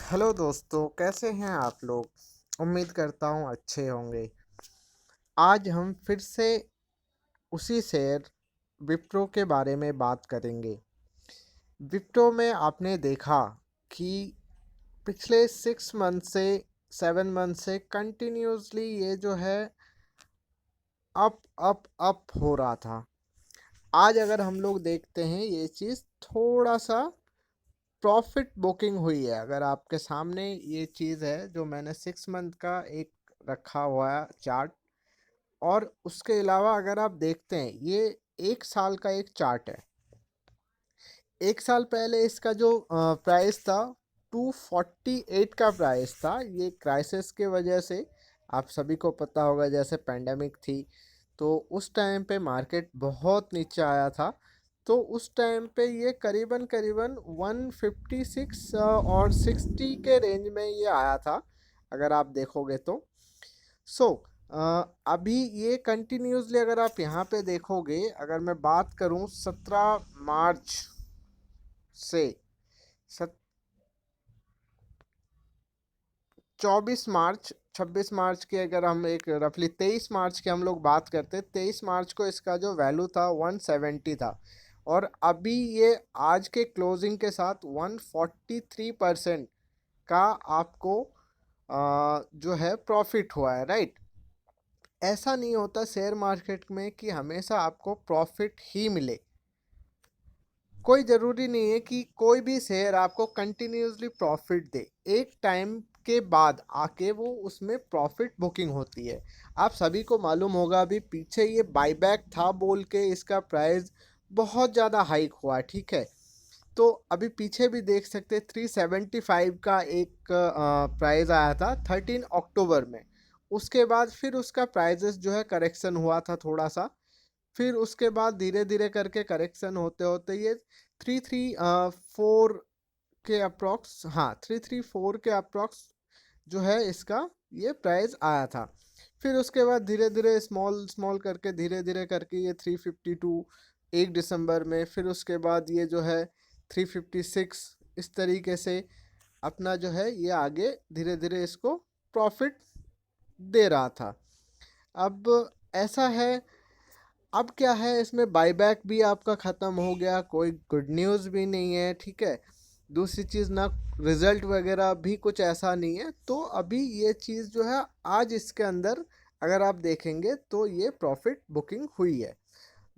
Hello दोस्तों, कैसे हैं आप लोग। उम्मीद करता हूँ अच्छे होंगे। आज हम फिर से उसी शेयर विप्रो के बारे में बात करेंगे। विप्रो में आपने देखा कि पिछले 6 मंथ से 7 मंथ से कंटिन्यूसली ये जो है अप अप अप हो रहा था। आज अगर हम लोग देखते हैं ये चीज़ थोड़ा सा प्रॉफिट बुकिंग हुई है। अगर आपके सामने ये चीज़ है जो मैंने 6 मंथ का एक रखा हुआ है चार्ट, और उसके अलावा अगर आप देखते हैं ये 1 साल का एक चार्ट है। 1 साल पहले इसका जो प्राइस था 248 का प्राइस था। ये क्राइसिस के वजह से आप सभी को पता होगा, जैसे पेंडेमिक थी तो उस टाइम पे मार्केट बहुत नीचे आया था। तो उस टाइम पे ये करीबन करीबन 156 और 60 के रेंज में ये आया था, अगर आप देखोगे तो। सो अभी ये कंटिन्यूसली अगर आप यहाँ पे देखोगे, अगर मैं बात करूँ 17 मार्च से सत 24 मार्च, 26 मार्च की, अगर हम एक रफली 23 मार्च की हम लोग बात करते हैं, 23 मार्च को इसका जो वैल्यू था 170 था। और अभी ये आज के क्लोजिंग के साथ 143% का आपको जो है प्रॉफिट हुआ है, राइट। ऐसा नहीं होता शेयर मार्केट में कि हमेशा आपको प्रॉफिट ही मिले। कोई ज़रूरी नहीं है कि कोई भी शेयर आपको कंटिन्यूसली प्रॉफिट दे। एक टाइम के बाद आके वो उसमें प्रॉफिट बुकिंग होती है। आप सभी को मालूम होगा, अभी पीछे ये बाईबैक था बोल के इसका प्राइस बहुत ज़्यादा हाइक हुआ, ठीक है। तो अभी पीछे भी देख सकते 375 का एक प्राइस आया था 13 अक्टूबर में। उसके बाद फिर उसका प्राइजेस जो है करेक्शन हुआ था थोड़ा सा। फिर उसके बाद धीरे धीरे करके करेक्शन होते होते ये 334 के अप्रॉक्स, हाँ 334 के अप्रॉक्स जो है इसका ये प्राइस आया था। फिर उसके बाद धीरे धीरे स्मॉल स्मॉल करके धीरे धीरे करके ये 352 1 दिसंबर में, फिर उसके बाद ये जो है 356, इस तरीके से अपना जो है ये आगे धीरे धीरे इसको प्रॉफिट दे रहा था। अब ऐसा है, अब क्या है, इसमें बायबैक भी आपका ख़त्म हो गया, कोई गुड न्यूज़ भी नहीं है, ठीक है। दूसरी चीज़ ना, रिज़ल्ट वगैरह भी कुछ ऐसा नहीं है। तो अभी ये चीज़ जो है आज इसके अंदर अगर आप देखेंगे तो ये प्रॉफिट बुकिंग हुई है।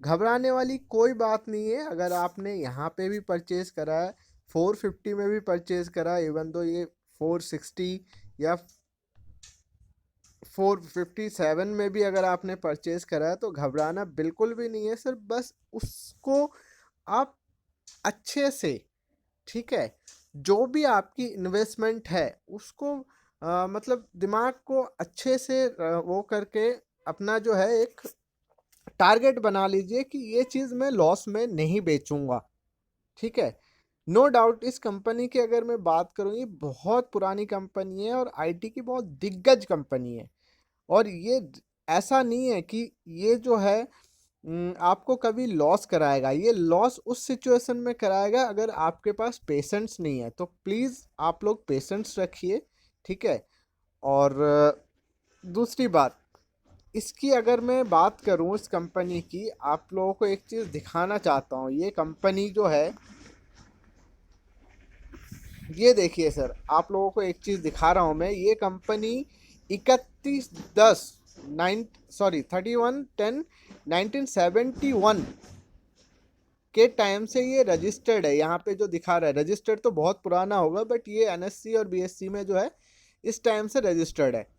घबराने वाली कोई बात नहीं है। अगर आपने यहाँ पे भी परचेज़ करा है, 450 में भी परचेज़ करा है, इवन दो ये 460 या 457 में भी अगर आपने परचेज करा है, तो घबराना बिल्कुल भी नहीं है सर। बस उसको आप अच्छे से, ठीक है, जो भी आपकी इन्वेस्टमेंट है उसको मतलब दिमाग को अच्छे से वो करके अपना जो है एक टारगेट बना लीजिए कि ये चीज़ मैं लॉस में नहीं बेचूंगा, ठीक है। नो डाउट इस कंपनी की अगर मैं बात करूँ, ये बहुत पुरानी कंपनी है और आईटी की बहुत दिग्गज कंपनी है। और ये ऐसा नहीं है कि ये जो है आपको कभी लॉस कराएगा। ये लॉस उस सिचुएशन में कराएगा अगर आपके पास पेशेंस नहीं है। तो प्लीज़ आप लोग पेशेंस रखिए, ठीक है। और दूसरी बात, इसकी अगर मैं बात करूं इस कंपनी की, आप लोगों को एक चीज़ दिखाना चाहता हूं। ये कंपनी जो है, ये देखिए सर, आप लोगों को एक चीज़ दिखा रहा हूँ मैं। ये कंपनी 31/10 1971 के टाइम से ये रजिस्टर्ड है। यहाँ पे जो दिखा रहा है, रजिस्टर्ड तो बहुत पुराना होगा, बट ये एनएससी और बीएससी में जो है इस टाइम से रजिस्टर्ड है,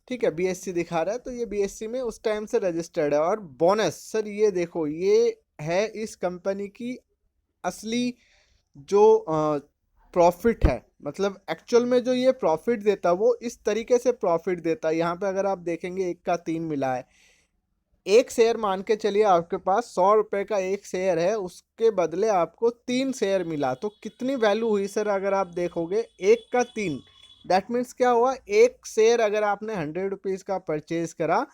ठीक है। बीएससी दिखा रहा है तो ये बीएससी में उस टाइम से रजिस्टर्ड है। और बोनस सर, ये देखो, ये है इस कंपनी की असली जो प्रॉफिट है। मतलब एक्चुअल में जो ये प्रॉफिट देता है वो इस तरीके से प्रॉफिट देता है। यहाँ पे अगर आप देखेंगे 1 का 3 मिला है। एक शेयर मान के चलिए आपके पास 100 रुपये का एक शेयर है, उसके बदले आपको 3 शेयर मिला, तो कितनी वैल्यू हुई सर। अगर आप देखोगे 1 का 3, दैट मीन्स क्या हुआ, एक शेयर अगर आपने 100 रुपीज़ का परचेज करा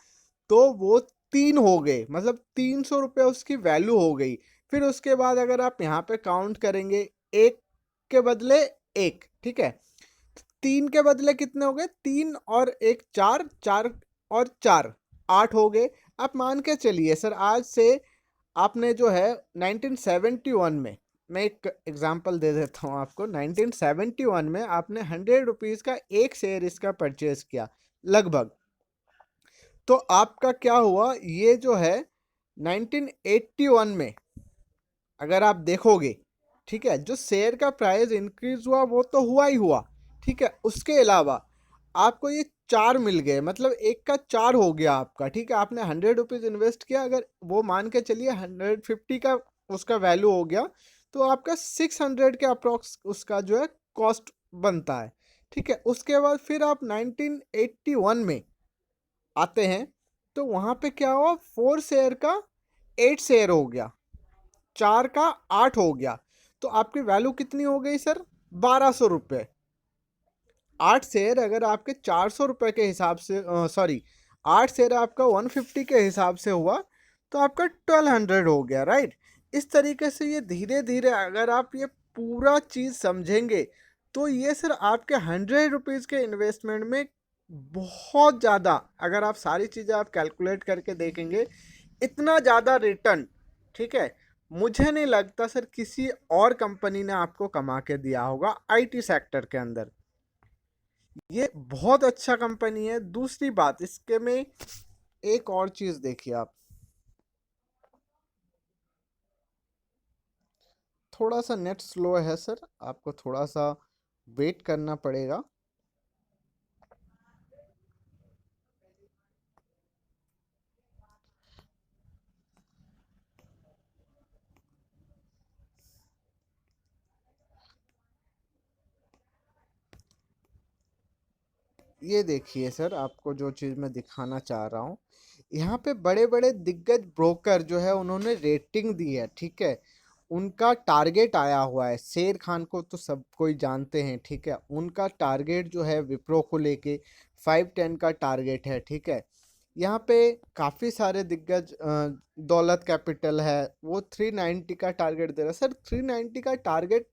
तो वो 3 हो गए, मतलब 300 रुपये उसकी वैल्यू हो गई। फिर उसके बाद अगर आप यहाँ पे काउंट करेंगे, एक के बदले एक, ठीक है। 3 के बदले कितने हो गए, 3 और 1 4, 4 और 4 8 हो गए। आप मान के चलिए सर, आज से आपने जो है 1971 में, मैं एक एग्जांपल दे देता हूँ आपको, 1971 में आपने 100 रुपीज़ का एक शेयर इसका परचेज किया लगभग। तो आपका क्या हुआ, ये जो है 1981 में अगर आप देखोगे, ठीक है, जो शेयर का प्राइस इंक्रीज हुआ वो तो हुआ ही हुआ, ठीक है, उसके अलावा आपको ये 4 मिल गए, मतलब एक का 4 हो गया आपका, ठीक है। आपने 100 रुपीज़ इन्वेस्ट किया, अगर वो मान के चलिए 150 का उसका वैल्यू हो गया, तो आपका 600 के अप्रोक्स उसका जो है कॉस्ट बनता है, ठीक है। उसके बाद फिर आप 1981 में आते हैं, तो वहाँ पे क्या हुआ, 4 शेयर का 8 शेयर हो गया, 4 का 8 हो गया, तो आपकी वैल्यू कितनी हो गई सर, 1200 रुपये। 8 शेयर अगर आपके 400 रुपये के हिसाब से, सॉरी, 8 शेयर आपका 150 के हिसाब से हुआ, तो आपका 1200 हो गया, राइट। इस तरीके से ये धीरे धीरे अगर आप ये पूरा चीज़ समझेंगे, तो ये सर आपके 100 रुपीज़ के इन्वेस्टमेंट में बहुत ज़्यादा, अगर आप सारी चीज़ें आप कैलकुलेट करके देखेंगे, इतना ज़्यादा रिटर्न, ठीक है, मुझे नहीं लगता सर किसी और कंपनी ने आपको कमा के दिया होगा आईटी सेक्टर के अंदर। ये बहुत अच्छा कंपनी है। दूसरी बात इसके में एक और चीज देखिए आप, थोड़ा सा नेट स्लो है सर, आपको थोड़ा सा वेट करना पड़ेगा। ये देखिए सर, आपको जो चीज़ मैं दिखाना चाह रहा हूँ, यहाँ पे बड़े बड़े दिग्गज ब्रोकर जो है उन्होंने रेटिंग दी है, ठीक है। उनका टारगेट आया हुआ है, शेर खान को तो सब कोई जानते हैं, ठीक है। उनका टारगेट जो है विप्रो को लेके 510 का टारगेट है, ठीक है। यहाँ पे काफ़ी सारे दिग्गज, दौलत कैपिटल है, वो 390 का टारगेट दे रहा है सर। 390 का टारगेट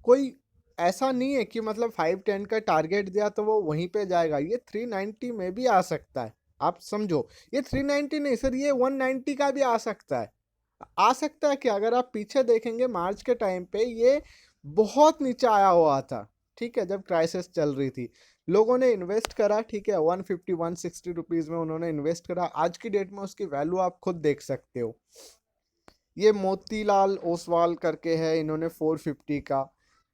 कोई ऐसा नहीं है कि मतलब 510 का टारगेट दिया तो वो वहीं पे जाएगा, ये 390 में भी आ सकता है, आप समझो। ये 390 नहीं सर, ये 190 का भी आ सकता है। आ सकता है कि अगर आप पीछे देखेंगे मार्च के टाइम पे ये बहुत नीचे आया हुआ था, ठीक है, जब क्राइसिस चल रही थी, लोगों ने इन्वेस्ट करा, ठीक है, 150-160 रुपीज़ में उन्होंने इन्वेस्ट करा। आज की डेट में उसकी वैल्यू आप खुद देख सकते हो। ये मोतीलाल ओसवाल करके है, इन्होंने 450 का।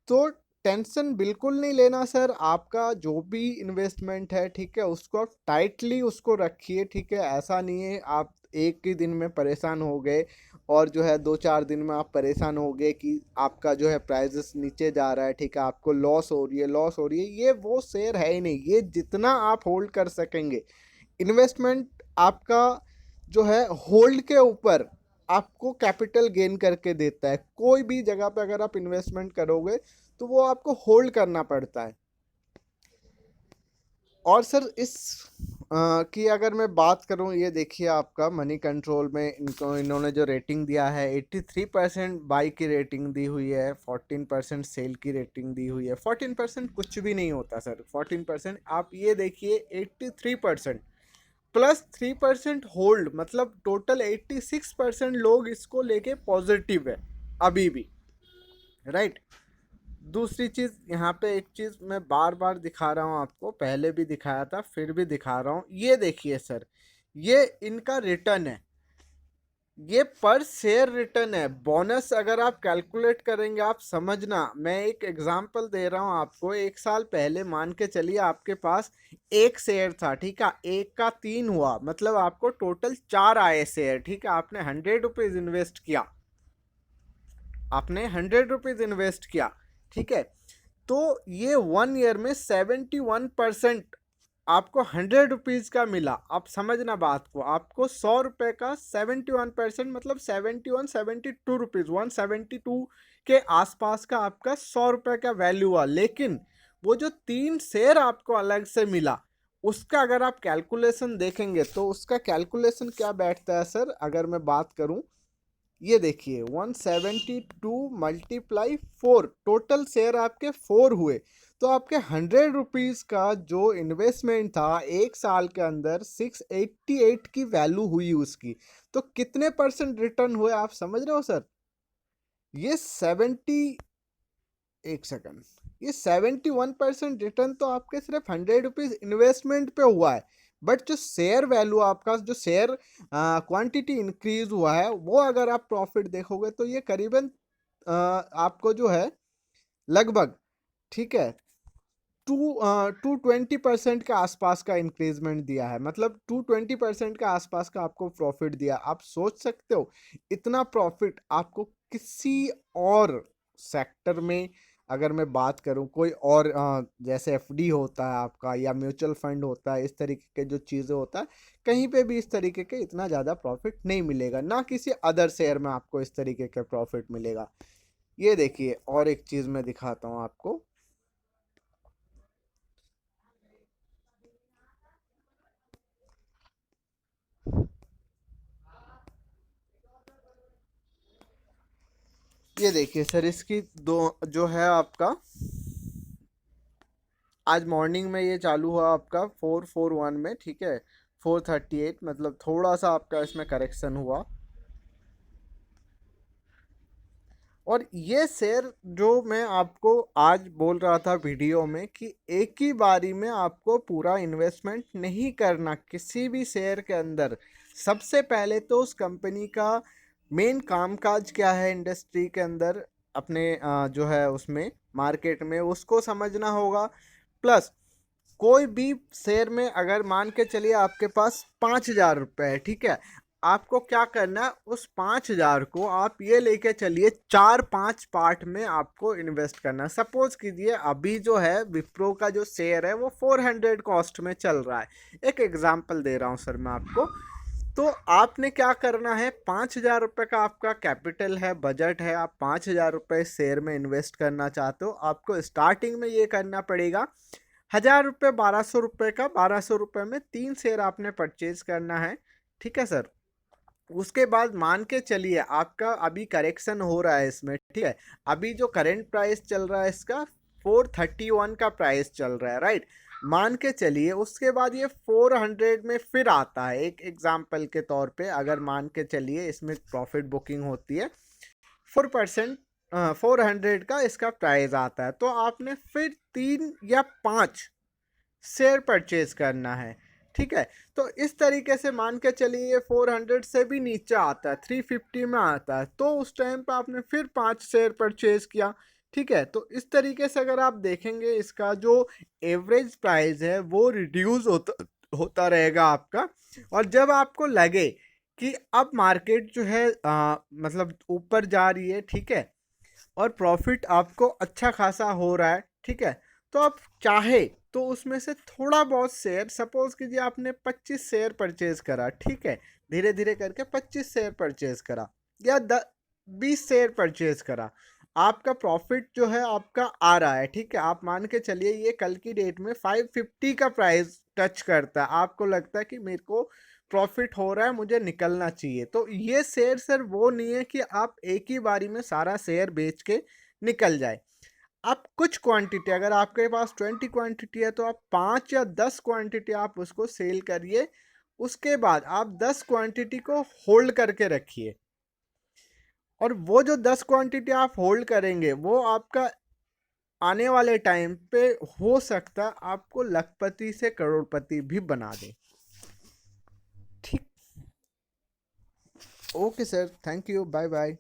तो टेंशन बिल्कुल नहीं लेना सर, आपका जो भी इन्वेस्टमेंट है, ठीक है, उसको आप टाइटली उसको रखिए, ठीक है। ऐसा नहीं है आप एक ही दिन में परेशान हो गए और जो है 2-4 दिन में आप परेशान हो गए कि आपका जो है प्राइजेस नीचे जा रहा है, ठीक है, आपको लॉस हो रही है, लॉस हो रही है। ये वो शेयर है ही नहीं, ये जितना आप होल्ड कर सकेंगे, इन्वेस्टमेंट आपका जो है होल्ड के ऊपर आपको कैपिटल गेन करके देता है। कोई भी जगह पे अगर आप इन्वेस्टमेंट करोगे तो वो आपको होल्ड करना पड़ता है। और सर इस की अगर मैं बात करूं, ये देखिए आपका मनी कंट्रोल में इनको इन्होंने जो रेटिंग दिया है, 83% बाई की रेटिंग दी हुई है, 14% सेल की रेटिंग दी हुई है। 14% कुछ भी नहीं होता सर, 14% आप ये देखिए, 83% प्लस 3% होल्ड, मतलब टोटल 86% लोग इसको लेके पॉजिटिव है अभी भी, राइट। दूसरी चीज़ यहाँ पे एक चीज़ मैं बार बार दिखा रहा हूँ आपको, पहले भी दिखाया था फिर भी दिखा रहा हूँ, ये देखिए सर, ये इनका रिटर्न है, ये पर शेयर रिटर्न है। बोनस अगर आप कैलकुलेट करेंगे, आप समझना, मैं एक एग्जांपल दे रहा हूँ आपको। 1 साल पहले मान के चलिए आपके पास एक शेयर था, ठीक है, एक का 3 हुआ, मतलब आपको टोटल 4 आए शेयर, ठीक है। आपने 100 रुपीज़ इन्वेस्ट किया, आपने 100 रुपीज़ इन्वेस्ट किया, ठीक है। तो ये 1 ईयर में 71% आपको 100 रुपीज़ का मिला। आप समझना बात को, आपको 100 रुपये का 71%, मतलब 72 रुपीज़, 172 के आसपास का आपका 100 रुपये का वैल्यू हुआ। लेकिन वो जो 3 शेयर आपको अलग से मिला, उसका अगर आप कैलकुलेशन देखेंगे तो उसका कैलकुलेशन क्या बैठता है सर, अगर मैं बात करूं, ये देखिए 172 मल्टीप्लाई 4, टोटल शेयर आपके 4 हुए, तो आपके 100 रुपीज़ का जो इन्वेस्टमेंट था 1 साल के अंदर 688 की वैल्यू हुई उसकी। तो कितने परसेंट रिटर्न हुए आप समझ रहे हो सर? ये 71% रिटर्न तो आपके सिर्फ 100 रुपीज़ इन्वेस्टमेंट पे हुआ है। बट जो शेयर वैल्यू आपका, जो शेयर क्वांटिटी इंक्रीज हुआ है, वो अगर आप प्रॉफिट देखोगे तो ये करीबन आपको जो है लगभग, ठीक है, 220% के आसपास का इंक्रीजमेंट दिया है। मतलब 220% के आसपास का आपको प्रॉफिट दिया। आप सोच सकते हो इतना प्रॉफिट आपको किसी और सेक्टर में, अगर मैं बात करूं कोई और जैसे एफडी होता है आपका या म्यूचुअल फंड होता है, इस तरीके के जो चीज़ें होता है, कहीं पे भी इस तरीके के इतना ज़्यादा प्रॉफिट नहीं मिलेगा, ना किसी अदर शेयर में आपको इस तरीके के प्रॉफिट मिलेगा। ये देखिए और एक चीज़ मैं दिखाता हूँ आपको। ये देखिए सर, इसकी दो जो है आपका, आज मॉर्निंग में ये चालू हुआ आपका 441 में, ठीक है, 438, मतलब थोड़ा सा आपका इसमें करेक्शन हुआ। और ये शेयर जो मैं आपको आज बोल रहा था वीडियो में कि एक ही बारी में आपको पूरा इन्वेस्टमेंट नहीं करना किसी भी शेयर के अंदर। सबसे पहले तो उस कंपनी का मेन कामकाज क्या है इंडस्ट्री के अंदर, अपने जो है उसमें मार्केट में, उसको समझना होगा। प्लस कोई भी शेयर में अगर मान के चलिए आपके पास 5,000 रुपये है, ठीक है, आपको क्या करना है, उस 5,000 को आप ये लेके चलिए 4-5 पार्ट में आपको इन्वेस्ट करना है। सपोज कीजिए अभी जो है विप्रो का जो शेयर है वो 400 कॉस्ट में चल रहा है। एक एग्जांपल दे रहा हूँ सर मैं आपको। तो आपने क्या करना है, 5,000 रुपये का आपका कैपिटल है, बजट है, आप 5,000 रुपये शेयर में इन्वेस्ट करना चाहते हो। आपको स्टार्टिंग में ये करना पड़ेगा, 1,000 रुपये, 1,200 रुपये का, 1,200 रुपये में 3 शेयर आपने परचेज करना है, ठीक है सर। उसके बाद मान के चलिए आपका अभी करेक्शन हो रहा है इसमें, ठीक है, अभी जो करंट प्राइस चल रहा है इसका 431 का प्राइस चल रहा है, राइट। मान के चलिए उसके बाद ये 400 में फिर आता है, एक एग्जाम्पल के तौर पे अगर मान के चलिए इसमें प्रॉफिट बुकिंग होती है 4%, 400 का इसका प्राइस आता है, तो आपने फिर 3 या 5 शेयर परचेज करना है, ठीक है। तो इस तरीके से मान के चलिए ये 400 से भी नीचे आता है, 350 में आता है, तो उस टाइम पे आपने फिर 5 शेयर परचेज किया, ठीक है। तो इस तरीके से अगर आप देखेंगे इसका जो एवरेज प्राइस है वो रिड्यूस होता होता रहेगा आपका। और जब आपको लगे कि अब मार्केट जो है मतलब ऊपर जा रही है, ठीक है, और प्रॉफिट आपको अच्छा खासा हो रहा है, ठीक है, तो आप चाहे तो उसमें से थोड़ा बहुत शेयर, सपोज कीजिए आपने 25 शेयर परचेज करा, ठीक है, धीरे धीरे करके 25 शेयर परचेज करा या 20 शेयर परचेज करा, आपका प्रॉफिट जो है आपका आ रहा है, ठीक है। आप मान के चलिए ये कल की डेट में 550 का प्राइस टच करता है, आपको लगता है कि मेरे को प्रॉफिट हो रहा है, मुझे निकलना चाहिए, तो ये शेयर सर वो नहीं है कि आप एक ही बारी में सारा शेयर बेच के निकल जाए। आप कुछ क्वांटिटी, अगर आपके पास 20 क्वांटिटी है तो आप 5 या 10 क्वांटिटी आप उसको सेल करिए, उसके बाद आप 10 क्वांटिटी को होल्ड करके रखिए। और वो जो 10 क्वांटिटी आप होल्ड करेंगे वो आपका आने वाले टाइम पे हो सकता है आपको लखपति से करोड़पति भी बना दे। ठीक, okay sir, thank you, bye bye.